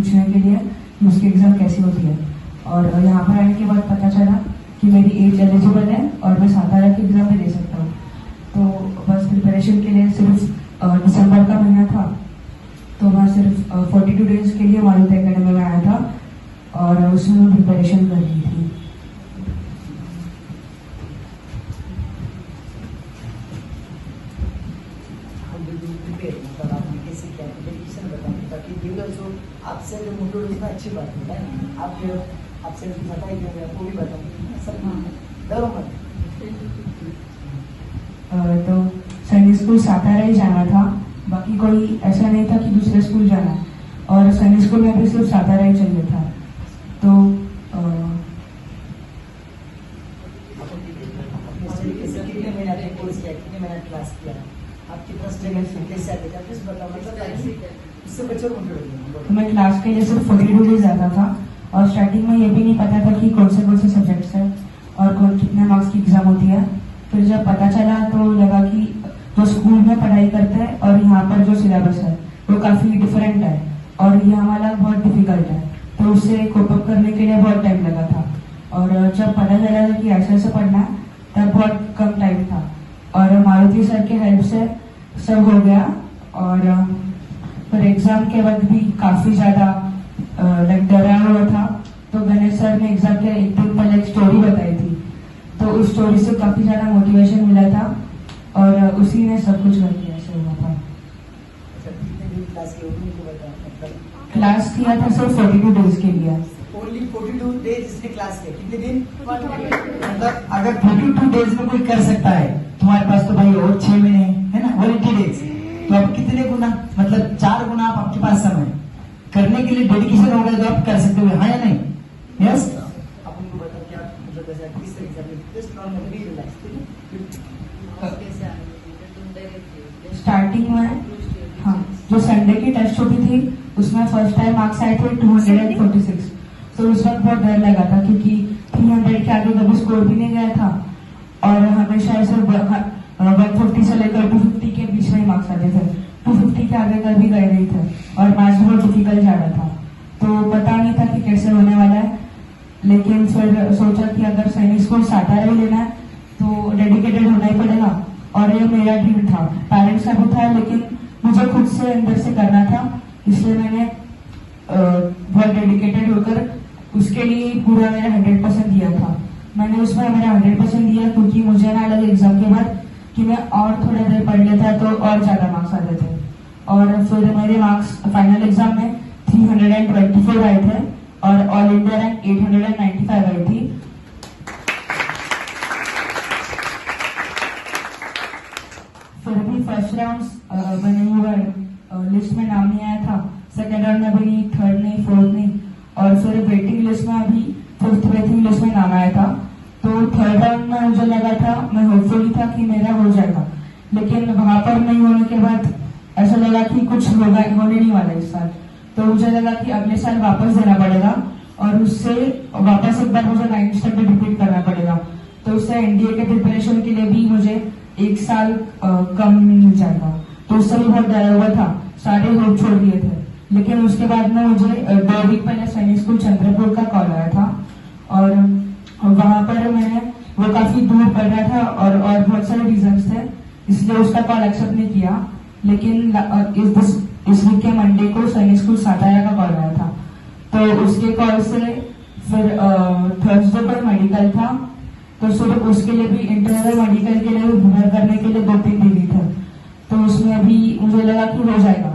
पूछने के लिए कि उसकी एग्ज़ाम कैसी होती है। और यहाँ पर आने के बाद पता चला कि मेरी एज एलिजिबल है और मैं सातारा की एग्ज़ाम भी दे सकता हूँ। तो बस प्रिपरेशन के लिए सिर्फ दिसंबर का महीना था, तो मैं सिर्फ 42 डेज के लिए मारुति एकेडमी में आया था और उसमें मैं प्रिपरेशन कर रही थी। आपसे जो मोटिव उसमें अच्छी बात है ना, आपसे बताइए आपको भी बताऊँ सब डरो मत। तो सैनिक स्कूल सातारा ही जाना था, बाकी कोई ऐसा नहीं था कि दूसरे स्कूल जाना है, और सैनिक स्कूल में भी सिर्फ सातारा ही चाहिए था। तो कितने महीने आपने कोर्स किया, कितने महीने क्लास किया, आपकी फर्स्ट जगह कैसे आते थे प्लीज बताओ, मतलब इससे बच्चों को तो मैं क्लास के लिए सिर्फ 42 डेज आता था और स्टार्टिंग में ये भी नहीं पता था कि कौन से सब्जेक्ट्स है और कितने मार्क्स की एग्जाम होती है। फिर जब पता चला तो लगा कि जो स्कूल में पढ़ाई करते हैं और यहाँ पर जो सिलेबस है वो काफ़ी डिफरेंट है और ये हमारा बहुत डिफिकल्ट है, तो उससे कोप अप करने के लिए बहुत टाइम लगा था। और जब पता चला कि ऐसे पढ़ना है तब बहुत कम टाइम था और मारुति सर के हेल्प से सब हो गया। और फिर एग्जाम के वक्त भी काफ़ी ज़्यादा डरा हुआ था, तो गणेश सर ने एग्जाम के एक दिन पहले एक स्टोरी बताई थी, तो उस स्टोरी से काफ़ी ज़्यादा मोटिवेशन मिला था और उसी ने सब कुछ कर दिया। ऐसे हुआ था। क्लास किया था सिर्फ 42 डेज के लिए। ओनली 42 डेज इसने क्लास किया, कितने दिन? मतलब अगर 42 डेज में कोई कर सकता है, तुम्हारे पास तो भाई और 6 महीने है ना, 180 डेज, तो आप कितने गुना, मतलब 4 गुना आप आपके पास समय करने के लिए डेडिकेशन हो गया तो आप कर सकते हो, हाँ या नहीं? यस। आप उनको बताओ क्या मतलब ऐसा किस तरीके से स्टार्टिंग में हाँ, जो संडे की टेस्ट होती थी उसमें फर्स्ट टाइम मार्क्स आए थे 246, तो उस वक्त बहुत डर लगा था क्योंकि 300 के आगे कभी स्कोर भी नहीं गया था और हमेशा ऐसे 150 से लेकर 250 के बीच में मार्क्स आते थे। 250 के आगे कभी गए नहीं थे और मैथ्स बहुत डिफिकल्ट जा रहा था, तो पता नहीं था कि कैसे होने वाला है। लेकिन फिर सोचा कि अगर सैनिक स्कूल सातारा ही लेना है तो डेडिकेटेड होना ही पड़ेगा और ये मेरा ड्रीम था। पेरेंट्स का भी था लेकिन मुझे खुद से अंदर से करना था, इसलिए मैंने बहुत डेडिकेटेड होकर उसके लिए पूरा मेरा 100% दिया था। मैंने उसमें मेरा 100% दिया क्योंकि मुझे ना लगे एग्जाम के बाद कि मैं और थोड़ा देर पढ़ लेता तो और ज्यादा मार्क्स आते थे। और फिर मेरे मार्क्स फाइनल एग्जाम में 324 आए थे और ऑल इंडिया रैंक 895 आई थी। फिर भी फर्स्ट राउंड बने हुए लिस्ट में नाम नहीं आया था, सेकेंड राउंड में भी नहीं, थर्ड नहीं, फोर्थ नहीं, और फिर वेटिंग लिस्ट में अभी 5th वेटिंग लिस्ट में नाम आया था। तो थर्ड राउंड में मुझे लगा था, मैं होपफुली था कि मेरा हो जाएगा, लेकिन वहां पर नहीं होने के बाद ऐसा लगा कि कुछ होने नहीं वाला इस साल। तो मुझे लगा कि अगले साल वापस देना पड़ेगा और उससे वापस एक बार मुझे 9th स्टैंडर्ड रिपीट करना पड़ेगा, तो उससे एनडीए के प्रिपरेशन के लिए भी मुझे 1 साल कम मिल जाएगा। तो उससे भी बहुत डरा हुआ था, सारे होप छोड़ दिए थे। लेकिन उसके बाद में मुझे 2 वीक पहले सैनिक स्कूल चंद्रपुर का कॉल आया था और वहां पर मैंने वो काफी दूर पड़ रहा था और बहुत सारे रीजंस थे, इसलिए उसका कॉल एक्सेप्ट नहीं किया। लेकिन इस वीक के मंडे को सैनिक स्कूल सातारा का कॉल आया था, तो उसके कॉल से फिर थर्सडे पर मेडिकल था, तो सिर्फ उसके लिए भी इंटरनल मेडिकल के लिए भी भर करने के लिए 2-3 दिन थे, तो उसमें अभी मुझे लगा कि हो जाएगा।